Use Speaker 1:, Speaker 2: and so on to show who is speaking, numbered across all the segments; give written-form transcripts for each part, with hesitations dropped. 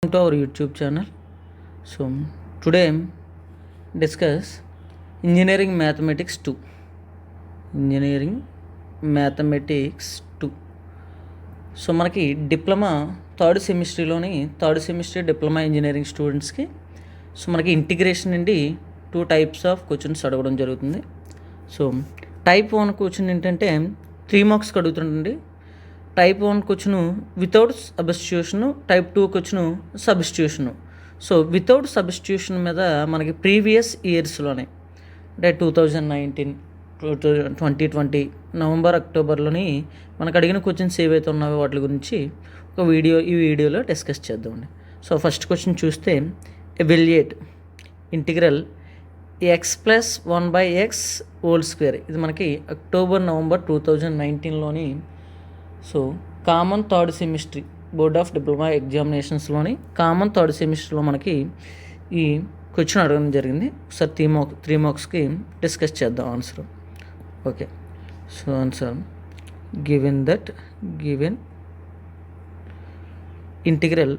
Speaker 1: To our YouTube channel. So today discuss engineering mathematics 2. Engineering mathematics 2. So మనకి diploma third semester diploma engineering స్టూడెంట్స్కి so మనకి integration నుండి 2 types of questions అడగడం జరుగుతుంది. So type 1 question ఏంటంటే 3 మార్క్స్కి అడుగుతుండండి. Type 1 question without substitution, type 2 question substitution. So without substitution మీద మనకి ప్రీవియస్ ఇయర్స్లోనే అంటే 2019, 2020 నవంబర్, అక్టోబర్లోని మనకు అడిగిన క్వశ్చన్స్ ఏవైతే ఉన్నాయో వాటి గురించి ఈ వీడియోలో డిస్కస్ చేద్దామండి. సో ఫస్ట్ క్వశ్చన్ చూస్తే evaluate integral x plus 1/x whole square. ఇది మనకి అక్టోబర్, నవంబర్ 2019లోని so common third semester board of diploma ఎగ్జామినేషన్స్లోని కామన్ థర్డ్ సెమిస్టర్లో మనకి ఈ క్వశ్చన్ అడగడం జరిగింది. ఒకసారి 3 మార్క్స్కి డిస్కస్ చేద్దాం answer. Okay, so answer given integral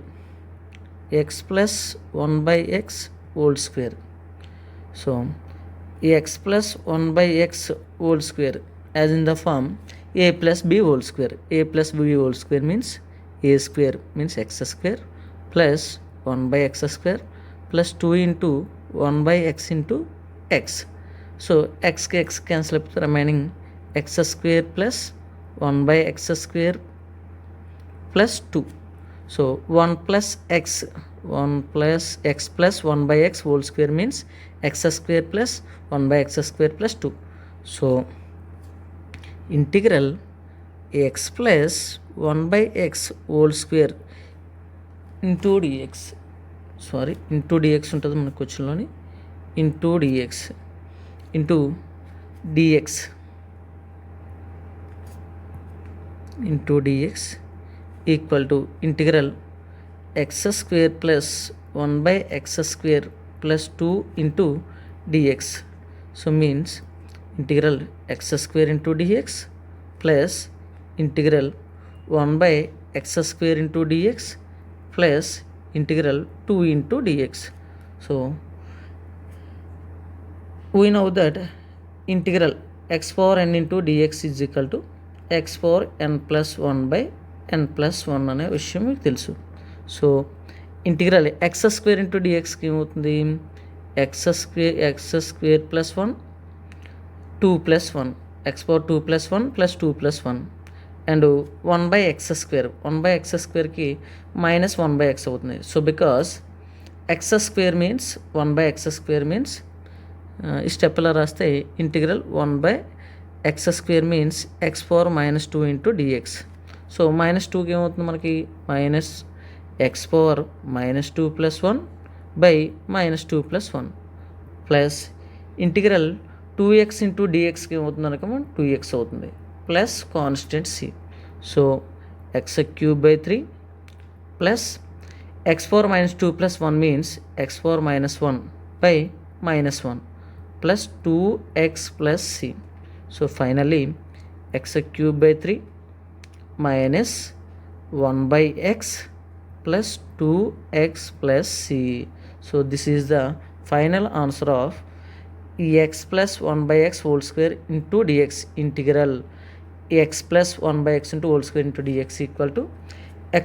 Speaker 1: x plus 1/x whole square. So x plus 1/x whole square as in the form a plus b whole square. A plus b whole square means a square means x square plus 1/x square plus 2 into 1/x into x. So x cancel up the remaining x square plus 1/x square plus 2. So 1 plus x plus 1/x whole square means x square plus 1/x square plus 2. So integral x plus 1/x whole square into dx ఉంటుంది మన క్వశ్చన్లోని into dx equal to integral x square plus 1/x square plus 2 into dx. So means integral x square into dx plus integral 1/x square into dx plus integral 2 into dx. So we know that integral x power n into dx is equal to x power n plus 1/n plus 1 అనే విషయం మీకు తెలుసు. So integral x square into dxకి ఏమవుతుంది? x square plus 1 2 plus 1 x power 2 plus 1 plus 2 plus 1 and 1/x స్క్వేర్కి minus 1/x అవుతుంది. So because x square means 1/x square means ఈ step ఇలా రాస్తే integral 1/x square means x power -2 into dx. So -2కి ఏమవుతుంది మనకి minus x power -2 plus 1 by -2 plus 1 plus integral 2x into డిఎక్స్కి ఏమవుతుంది అనక 2x అవుతుంది plus constant c. So x cube by 3 plus x power -2 plus 1 means x power -1 by -1 plus 2x plus c. So finally x cube by 3 minus 1/x plus 2x plus c. So this is the final answer of x plus 1/x whole square into dx. Integral x plus 1/x into whole square into dx equal to x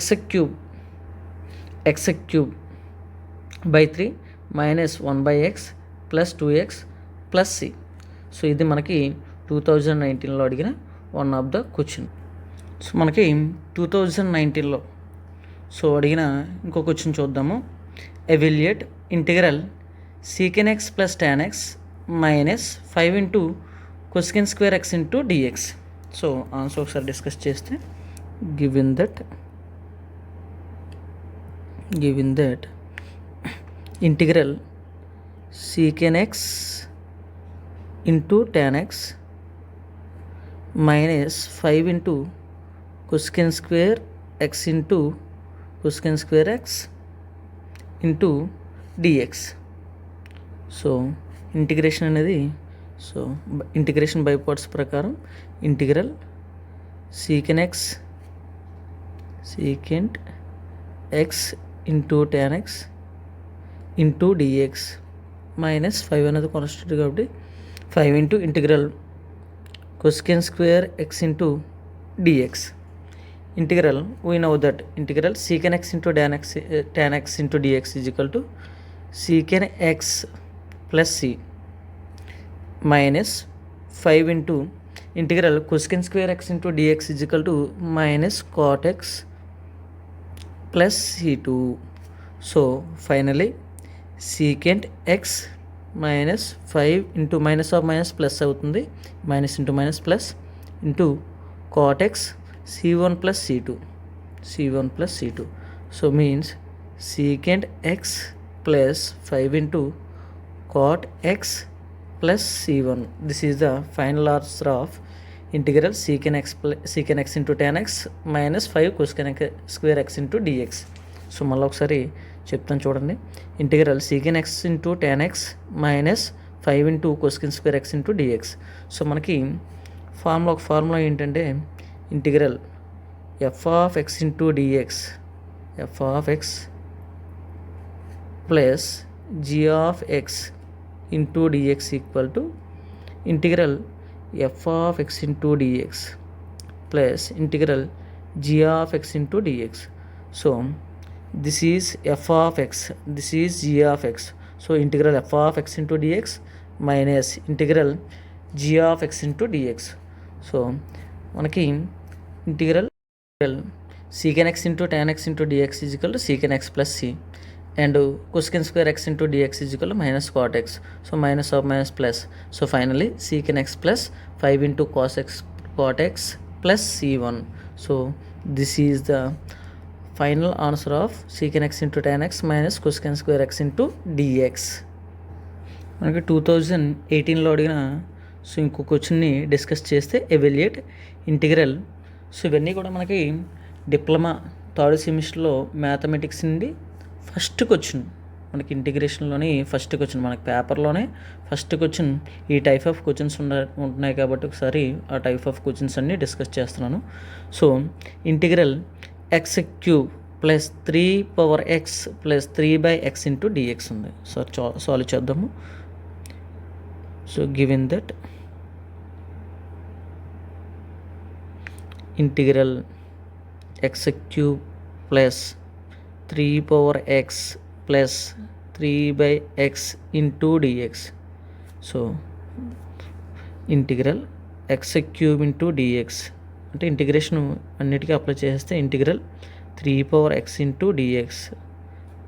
Speaker 1: cube by 3 minus 1/x plus 2x plus c. So ఇది మనకి 2019లో అడిగిన one of the question. So మనకి 2019లో so అడిగిన ఇంకో question చూద్దాము. Evaluate integral secant x plus tan x minus 5 into cosecant square x into dx. So answer ఒకసారి డిస్కస్ చేస్తే given that integral secant x into tan x minus 5 into cosecant square x into cosecant square x into dx. So integration అనేది so integration by parts ప్రకారం integral secant x into tan x into dx minus 5 అనేది constant కాబట్టి 5 into integral cosecant square x into dx. Integral, we know that integral secant x into tan x into dx is equal to secant x plus c minus 5 into integral cosecant square x into dx is equal to minus cot x plus c2. So finally secant x minus 5 into minus of minus plus అవుతుంది, minus into minus plus into cot x c1 plus c2. So means secant x plus 5 into cot x plus c1. This is the final answer of integral secant x into tan x minus 5 cosecant square x into dx. So మళ్ళీ ఒకసారి చెప్తాను చూడండి. Integral secant x into tan x minus 5 into cosecant square x into dx. సో మనకి formula ఏంటంటే integral f of x into dx, f of x plus g of x into dx equal to integral f of x into dx plus integral g of x into dx. So this is f of x, this is g of x. So integral f of x into dx minus integral g of x into dx. So మనకి integral secant x into tan x into dx is equal to secant x plus c and cosecant square x into dx is equal to minus cot x. So minus of minus plus. So finally secant x plus 5 into cos x cot x plus c1. So this is the final answer of secant x into tan x minus cosecant square x into dx. మనకి 2018లో అడిగిన so ఇంకో క్వశ్చన్ని discuss చేస్తే evaluate integral. So ఇవన్నీ కూడా మనకి diploma third సెమిస్టర్లో mathematics నుండి ఫస్ట్ క్వశ్చన్, మనకి ఇంటిగ్రేషన్లోని ఫస్ట్ క్వశ్చన్, మనకి పేపర్లోనే ఫస్ట్ క్వశ్చన్ ఈ టైప్ ఆఫ్ క్వశ్చన్స్ ఉంటున్నాయి కాబట్టి ఒకసారి ఆ టైప్ ఆఫ్ క్వశ్చన్స్ అన్నీ డిస్కస్ చేస్తున్నాను. So integral x cube plus 3 power x plus 3/x into dx ఉంది. సో సాల్వ్ చేద్దాము. So given that integral x cube plus 3 power x plus 3/x into dx. So integral x cube into dx అంటే integration అన్నిటికీ apply చేస్తే integral 3 power x into dx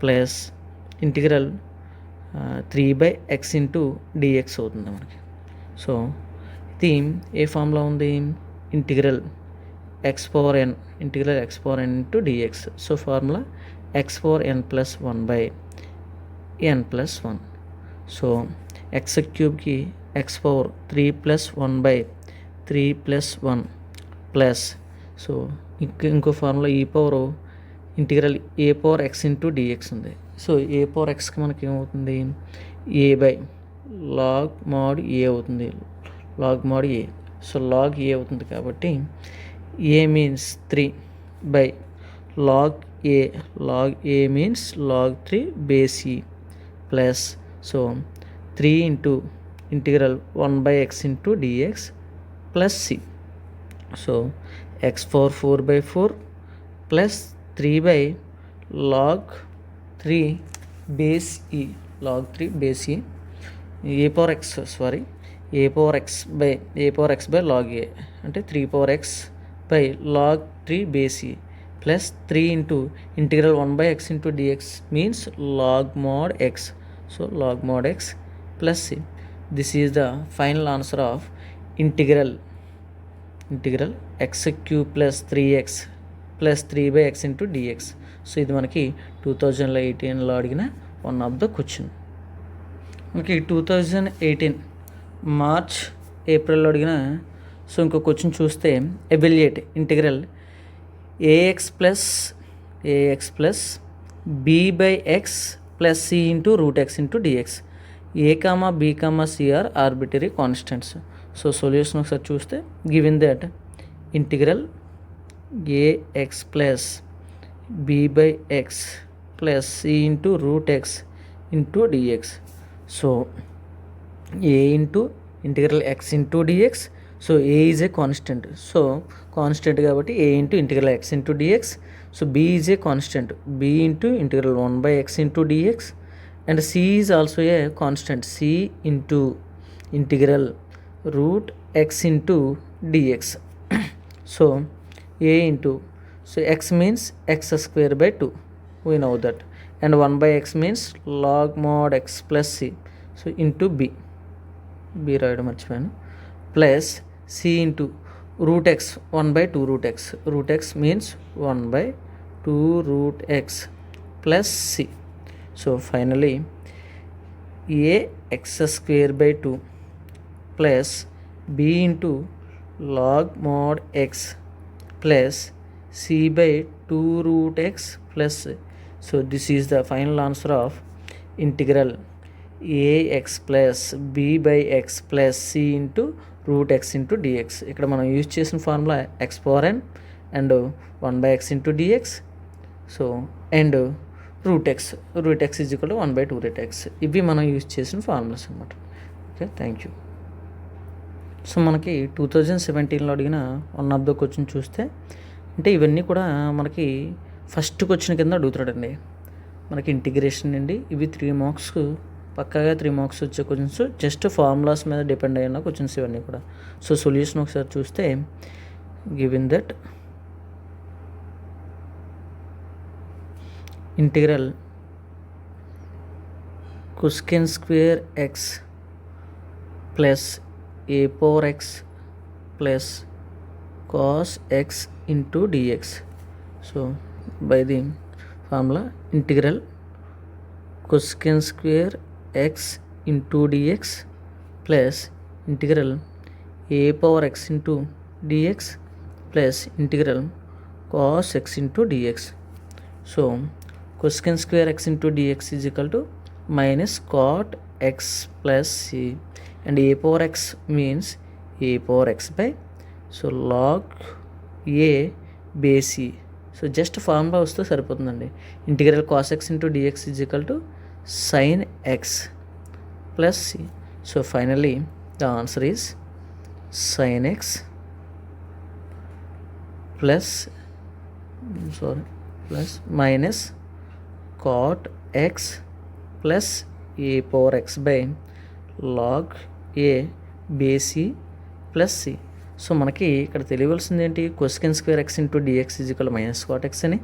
Speaker 1: plus integral 3/x into dx అవుతుంది మనకి. So ఇది ఏ ఫామ్లో ఉంది, integral x power n, integral x power n into dx. So formula x power n plus 1/n plus 1. So x క్యూబ్కి x power 3 plus 1/3 plus 1 plus. So ఇంకో formula ఈ power integral ఏ power X into dx ఉంది. So ఏ power ఎక్స్కి మనకి ఏమవుతుంది, ఏ by log mod a అవుతుంది, log mod a. So log a అవుతుంది కాబట్టి a means 3 by log a, log a means log 3 base e plus. So 3 into integral 1/x into dx plus c. So x power 4/4 plus 3 log 3 base e, log 3 base e. A power x a power x by log a అంటే 3 power x by log 3 base e plus 3 into integral 1/x into dx means log mod x. So log mod x plus c. This is the final answer of integral x cube plus 3x plus 3/x into dx. So ఇది మనకి 2018లో అడిగిన one of the question. మనకి 2018 March ఏప్రిల్లో అడిగిన so ఇంకో question చూస్తే evaluate integral ax plus b/x plus c into √x into dx. a, b, c are arbitrary constants. So solution ఒకసారి చూస్తే given that integral ax plus b/x plus c into root x into dx. So a into integral x into dx. So a is a constant. So constant కాబట్టి a into integral x into dx. So b is a constant. b into integral 1 by x into dx. And c is also a constant. c into integral root x into dx. So a into, so x means x square by 2, we know that, and 1 by x means log mod x plus c. So into b రాయడం మర్చిపోయాను, plus c into root x 1 by 2 root x. root x means 1 by 2 root x plus c. So finally a x square by 2 plus b into log mod x plus c by 2 root x plus. So this is the final answer of integral ax plus b by x plus c into root x into dx. ఇక్కడ మనం use చేసిన formula x power n and 1 by x into dx. So and root x is equal to 1 by 2 root x. ఇవి మనం use చేసిన formulas అనమాట. Okay, thank you. So మనకి 2017లో అడిగిన one of the question చూస్తే, అంటే ఇవన్నీ కూడా మనకి ఫస్ట్ క్వశ్చన్ కింద అడుగుతాడండి. మనకి ఇంటిగ్రేషన్ అండి. ఇవి 3 మార్క్స్, పక్కాగా 3 మార్క్స్ వచ్చే క్వశ్చన్స్. జస్ట్ ఫార్ములాస్ మీద డిపెండ్ అయిన క్వశ్చన్స్ ఇవన్నీ కూడా. సో సొల్యూషన్ ఒకసారి చూస్తే, given that integral cosecant square x plus a power x plus cos x into dx. So by the formula integral cosecant square x into dx plus integral a power x into dx plus integral cos x into dx. So cosecant square x into dx is equal to minus cot x plus c, and a power x means a power x by, so log a base c. So just formula వస్తే సరిపోతుందండి. Integral cos x into dx is equal to sine x plus c. So finally the answer is sine x plus minus cot x plus a power x by log a base c plus c. So మనకి ఇక్కడ తెలియవలసింది ఏంటి, cosecant square x into dx is equal to minus cot x అని,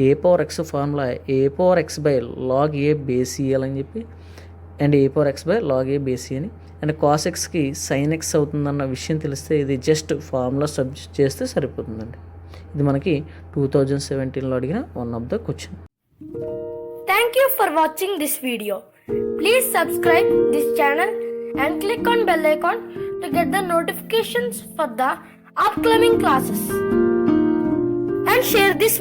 Speaker 1: a power x formula a power x by log a base c అని చెప్పి, and a power x by log a base c అని, and cos xకి sin x అవుతుందన్న విషయం తెలిస్తే ఇది just formula subject చేస్తే సరిపోతుందండి. ఇది మనకి 2017లో అడిగిన one of the question.
Speaker 2: Thank you for watching this video. Please subscribe this channel and click on bell icon to get the notifications for the upcoming classes. And share this